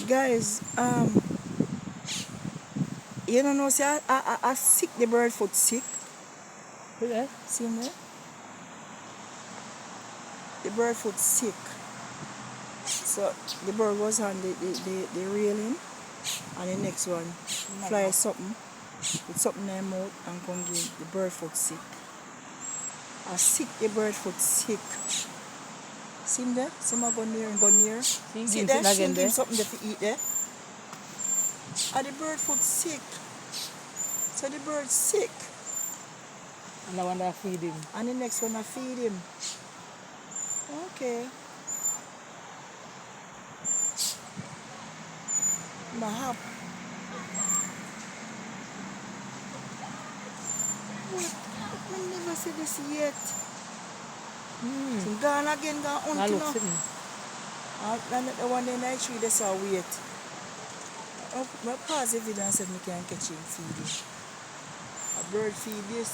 Guys, you don't know, see, I sick the bird foot sick. Yeah. See me? The bird foot sick. So the bird was on the railing, and the next one fly something with something in their mouth and come give the bird foot sick. I sick the bird foot sick. See him there? See him go near and go near. See there? See him give something there to eat there. And the bird foot sick. So the bird sick. And the one that feed him. And the next one I feed him. Okay. My hap. What? I never see this yet. So gone again, gone I hunting look now. sitting. And the one in the tree, they saw wait. I pause the video and said I can catch him feeding. A bird feed this.